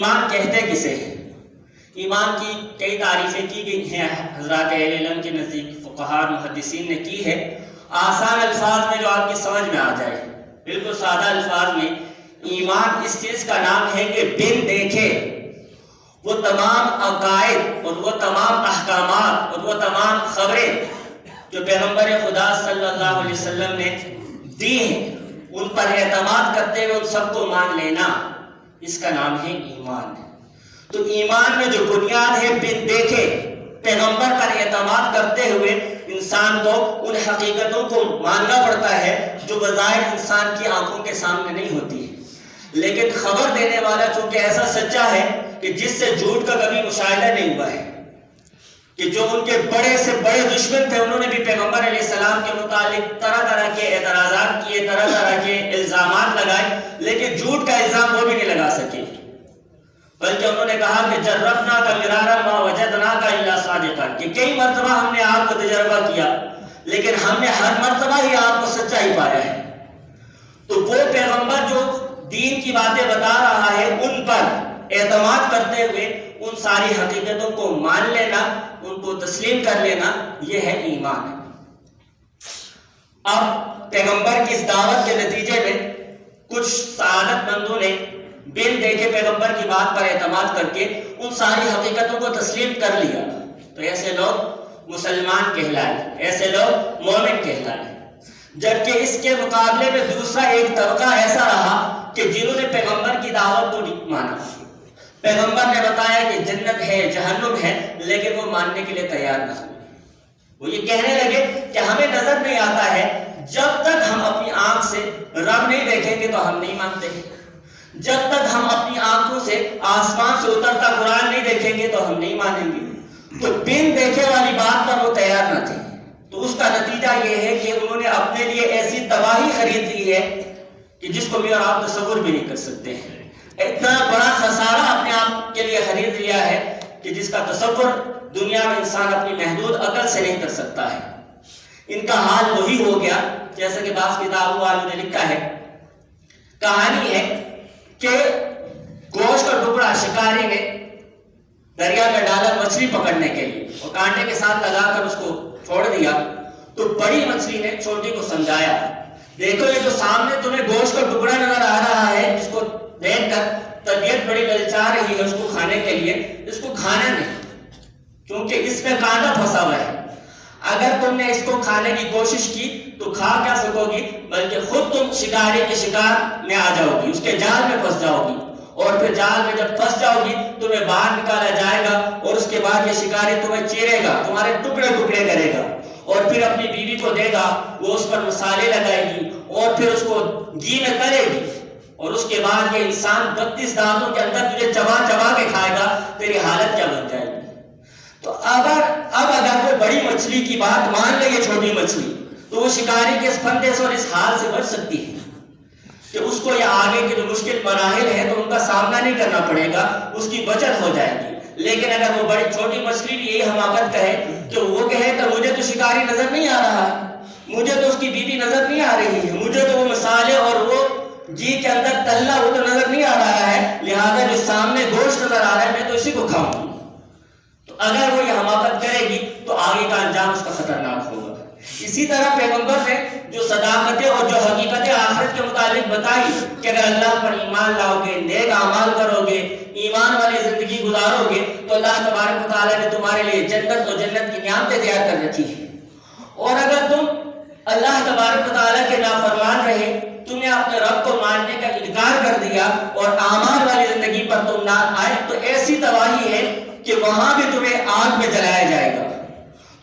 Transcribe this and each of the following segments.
ایمان کہتے کسے ہیں؟ ایمان کی کئی تعریفیں کی گئی ہیں حضرات اہل علم کے نزدیک، فقہاء محدثین نے کی ہے، آسان الفاظ میں جو آپ کی سمجھ میں آ جائے، بالکل سادہ الفاظ میں ایمان اس چیز کا نام ہے کہ بن دیکھے وہ تمام عقائد اور وہ تمام احکامات اور وہ تمام خبریں جو پیغمبر خدا صلی اللہ علیہ وسلم نے دی ہیں، ان پر اعتماد کرتے ہوئے ان سب کو مان لینا، اس کا نام ہے ایمان۔ تو ایمان میں جو بنیاد ہے بن دیکھے پیغمبر پر اعتماد کرتے ہوئے انسان کو ان حقیقتوں کو ماننا پڑتا ہے جو بظاہر انسان کی آنکھوں کے سامنے نہیں ہوتی ہے، لیکن خبر دینے والا چونکہ ایسا سچا ہے کہ جس سے جھوٹ کا کبھی مشاہدہ نہیں ہوا ہے، کہ جو ان کے بڑے سے بڑے دشمن تھے انہوں نے بھی پیغمبر علیہ السلام کے متعلق طرح طرح کے اعتراضات کیے، طرح طرح کے الزامات لگائے، لیکن جھوٹ کا الزام وہ بھی نہیں لگا سکے، بلکہ انہوں نے کہا کہ جربناک مرارا ما وجدناک الا صادقا، کہ کئی مرتبہ ہم نے آپ کو تجربہ کیا لیکن ہم نے ہر مرتبہ ہی آپ کو سچا ہی پایا ہے۔ تو وہ پیغمبر جو دین کی باتیں بتا رہا ہے ان پر اعتماد کرتے ہوئے ان ساری حقیقتوں کو مان لینا، ان کو تسلیم کر لینا، یہ ہے ایمان۔ اب پیغمبر کی اس دعوت کے نتیجے میں کچھ سعادت مندوں نے بن دیکھے پیغمبر کی بات پر اعتماد کر کے ان ساری حقیقتوں کو تسلیم کر لیا، تو ایسے لوگ مسلمان کہلائے، ایسے لوگ مومن کہلائے۔ جبکہ اس کے مقابلے میں دوسرا ایک طبقہ ایسا رہا کہ جنہوں نے پیغمبر کی دعوت کو نہیں مانا، پیغمبر نے بتایا کہ جنت ہے، جہنم ہے، لیکن وہ ماننے کے لیے تیار نہ ہوئے۔ وہ یہ کہنے لگے کہ ہمیں نظر نہیں آتا ہے، جب تک ہم اپنی آنکھ سے رب نہیں دیکھیں گے تو ہم نہیں مانتے، جب تک ہم اپنی آنکھوں سے آسمان سے اترتا قرآن نہیں دیکھیں گے تو ہم نہیں مانیں گے۔ تو بن دیکھے والی بات پر وہ تیار نہ تھے، تو اس کا نتیجہ یہ ہے کہ انہوں نے اپنے لیے ایسی تباہی خرید لی ہے کہ جس کو میں اور آپ تصور بھی نہیں کر سکتے ہیں۔ اتنا بڑا خسارہ اپنے آپ کے لیے خرید لیا ہے کہ جس کا تصور دنیا میں انسان اپنی محدود عقل سے نہیں کر سکتا ہے۔ ان کا حال وہی ہو گیا جیسا کہ بعض کتابوں والوں نے لکھا ہے، کہانی ہے کہ گوشت کا ٹکڑا شکاری نے دریا میں ڈالا مچھلی پکڑنے کے لیے اور کانٹے کے ساتھ لگا کر اس کو چھوڑ دیا، تو بڑی مچھلی نے چھوٹی کو سمجھایا، دیکھو یہ جو سامنے تمہیں گوشت کا ٹکڑا نظر آ رہا ہے، جس کو دیکھ کر طبیعت بڑی للچا رہی ہے اس کو کھانے کے لیے، اس کو کھانا نہیں، کیونکہ اس میں کانٹا پھنسا ہوا ہے۔ اگر تم نے اس کو کھانے کی کوشش کی تو کھا کیا سکو گی، بلکہ خود تم شکاری کے شکار میں آ جاؤ گی، اس کے جال میں پھنس جاؤ گی، اور پھر جال میں جب پھنس جاؤ گی تمہیں باہر نکالا جائے گا، اور اس کے بعد یہ شکاری تمہیں چیرے گا، تمہارے ٹکڑے ٹکڑے کرے گا، اور پھر اپنی بیوی کو دے گا، وہ اس پر مسالے لگائے گی اور پھر اس کو گھی میں تلے گی، اور اس کے بعد یہ انسان 32 دانتوں کے اندر تجھے چبا چبا کے کھائے گا، تیری حالت کیا بن جائے گی۔ تو اگر کوئی بڑی مچھلی کی بات مان لے یہ چھوٹی مچھلی، تو وہ شکاری کے اس پھندے سے اور اس حال سے بچ سکتی ہے کہ اس کو یہ آگے کے جو مشکل مراحل ہیں تو ان کا سامنا نہیں کرنا پڑے گا، اس کی بچت ہو جائے گی۔ لیکن اگر وہ بڑی چھوٹی مچھلی بھی یہی حماقت کہے کہ وہ کہے کہ مجھے تو شکاری نظر نہیں آ رہا ہے، مجھے تو اس کی بیوی نظر نہیں آ رہی ہے، مجھے تو وہ مسالے اور وہ گھی کے اندر تلنا وہ تو نظر نہیں آ رہا ہے، لہذا جو سامنے گوشت نظر آ رہا ہے میں تو اسی کو کھاؤں گی، تو اگر وہ یہ حماقت کرے گی تو آگے کا انجام اس کا خطرناک ہوگا۔ اسی طرح پیغمبر نے جو صداقتیں اور جو حقیقتیں آخرت کے متعلق بتائی کہ اگر اللہ پر ایمان لاؤ گے، نیک اعمال کرو گے، ایمان والی زندگی گزارو گے تو اللہ تبارک و تعالیٰ نے تمہارے لیے جنت اور جنت کی نعمتیں تیار کر رکھی ہیں، اور اگر تم اللہ تبارک و تعالیٰ کے نافرمان رہے، تم نے اپنے رب کو ماننے کا انکار کر دیا اور اعمال والی زندگی پر تم نہ آئے، تو ایسی تباہی ہے کہ وہاں بھی تمہیں آگ میں جلایا جائے گا۔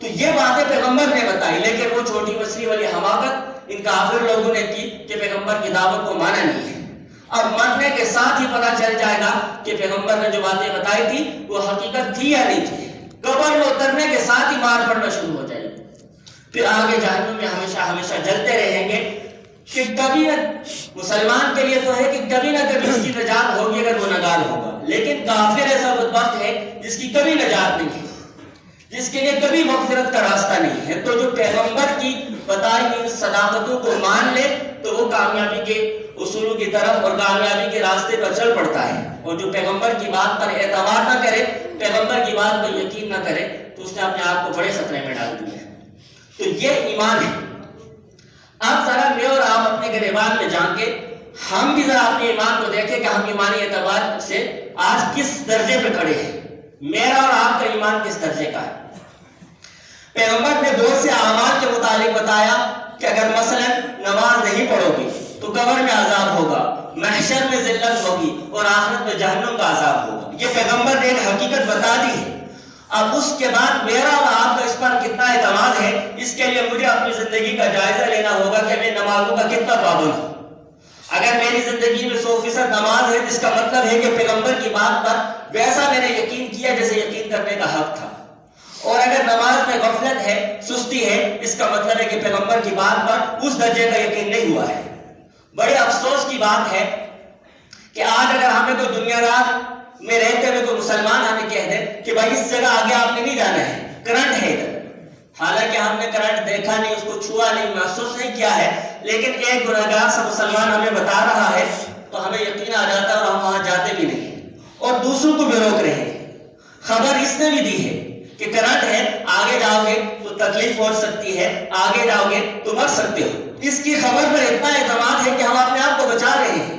تو یہ باتیں پیغمبر نے بتائی، لیکن وہ چھوٹی مچھلی والی حماقت ان کافر لوگوں نے کی کہ پیغمبر کی دعوت کو مانا نہیں ہے۔ اب مرنے کے ساتھ ہی پتہ چل جائے گا کہ پیغمبر نے جو باتیں بتائی تھی وہ حقیقت تھی یا نہیں تھی، قبر میں اترنے کے ساتھ ہی مار پڑنا شروع ہو جائے گی، پھر آگے جہنم میں ہمیشہ ہمیشہ جلتے رہیں گے کہ کبھی نہ مسلمان کے لیے تو ہے کہ کبھی نہ کبھی اس کی نجات ہوگی اگر وہ نگار ہوگا، لیکن کافر ایسا بدبخت ہے جس کی کبھی نجات نہیں ہے، جس کے لیے کبھی مغفرت کا راستہ نہیں ہے. تو جو پیغمبر کی بتائی ہوئی صداقتوں کو مان لے تو وہ کامیابی کے اصولوں کی طرف اور کامیابی کے راستے پر چل پڑتا ہے. اور جو پیغمبر کی بات پر اعتماد نہ کرے، پیغمبر کی بات پر یقین نہ کرے، تو اس نے اپنے آپ کو بڑے خطرے میں ڈال دیا ہے. تو یہ ایمان ہے. اب ذرا میں اور آپ اپنے گریبان میں جان کے ہم بھی ذرا اپنے ایمان کو دیکھیں کہ ہم ایمانی اعتبار سے آج کس درجے پہ کھڑے ہیں. میرا اور آپ کا ایمان کس درجے کا ہے؟ پیغمبر نے بہت سے اعمال کے متعلق بتایا کہ اگر مثلا نماز نہیں پڑھو گی تو قبر میں عذاب ہوگا، محشر میں ذلت ہوگی اور آخرت میں جہنم کا عذاب ہوگا. یہ پیغمبر نے ایک حقیقت بتا دی ہے. اب اس کے بعد میرا اور آپ کا اس پر کتنا اعتماد ہے، اس کے لیے مجھے اپنی زندگی کا جائزہ لینا ہوگا کہ میں نمازوں کا کتنا پابند ہوں. اگر میری زندگی میں 100% نماز ہے، جس کا مطلب ہے کہ پیغمبر کی بات پر ویسا میں نے یقین کیا جیسے یقین کرنے کا حق تھا. اور اگر نماز میں غفلت ہے، سستی ہے، اس کا مطلب ہے کہ پیغمبر کی بات پر اس درجے کا یقین نہیں ہوا ہے. بڑے افسوس کی بات ہے کہ آج اگر ہمیں کوئی دنیا دار میں رہتے ہوئے کوئی مسلمان ہمیں کہہ دے کہ بھائی اس جگہ آگے آپ نے نہیں جانا ہے، کرنٹ ہے ادھر، حالانکہ ہم نے کرنٹ دیکھا نہیں، اس کو چھوا نہیں، محسوس نہیں کیا ہے، لیکن ایک گناہگار سا مسلمان ہمیں بتا رہا ہے تو ہمیں یقین آ جاتا ہے اور ہم وہاں جاتے بھی نہیں اور دوسروں کو بھی روک رہے ہیں. خبر اس نے بھی دی ہے کہ کرنٹ ہے، آگے جاؤ گے تو تکلیف پہنچ سکتی ہے، آگے جاؤ گے تو مر سکتے ہو. اس کی خبر پر اتنا اعتماد ہے کہ ہم اپنے آپ کو بچا رہے ہیں.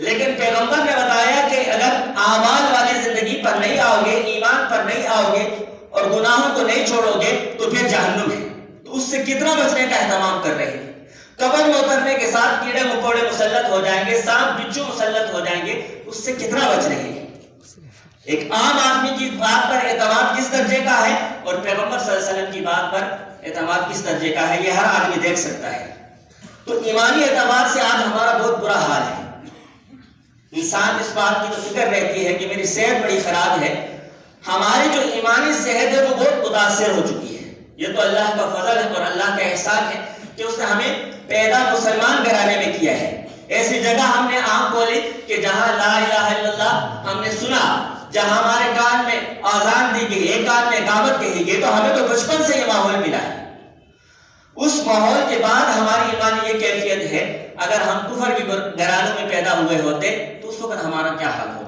لیکن پیغمبر نے بتایا کہ اگر اعمال والی زندگی پر نہیں آؤ گے، ایمان پر نہیں آؤ گے اور گناہوں کو نہیں چھوڑو گے تو پھر جہنم ہے. تو اس سے کتنا بچنے کا اہتمام کر رہے ہیں. قبر میں اترنے کے ساتھ کیڑے مکوڑے مسلط ہو جائیں گے، سانپ بچھو مسلط ہو جائیں گے، اس سے کتنا بچ رہے ہیں. ایک عام آدمی کی بات پر اعتماد کس درجے کا ہے اور پیغمبر صلی اللہ علیہ وسلم کی بات پر اعتماد کس درجے کا ہے، یہ ہر آدمی دیکھ سکتا ہے. تو ایمانی اعتماد سے آج ہمارا بہت برا حال ہے. انسان اس بات کی تو فکر رہتی ہے کہ میری صحت بڑی خراب ہے. ہماری جو ایمانی صحت ہے وہ بہت متاثر ہو چکی ہے. یہ تو اللہ کا فضل ہے اور اللہ کا احسان ہے کہ اس نے ہمیں پیدا مسلمان گھرانے میں کیا ہے. ایسی جگہ ہم نے آنکھ کھولی کہ جہاں لا الہ الا اللہ ہم نے سنا، جہاں ہمارے کان میں آذان دی گئی، ایک کان میں اقامت کہی گئی، تو ہمیں تو بچپن سے یہ ماحول ملا ہے. اس ماحول کے بعد ہماری ایمانی یہ کیفیت ہے. اگر ہم کفر کے گھرانوں میں پیدا ہوئے ہوتے تو اس وقت ہمارا کیا حال ہوتا؟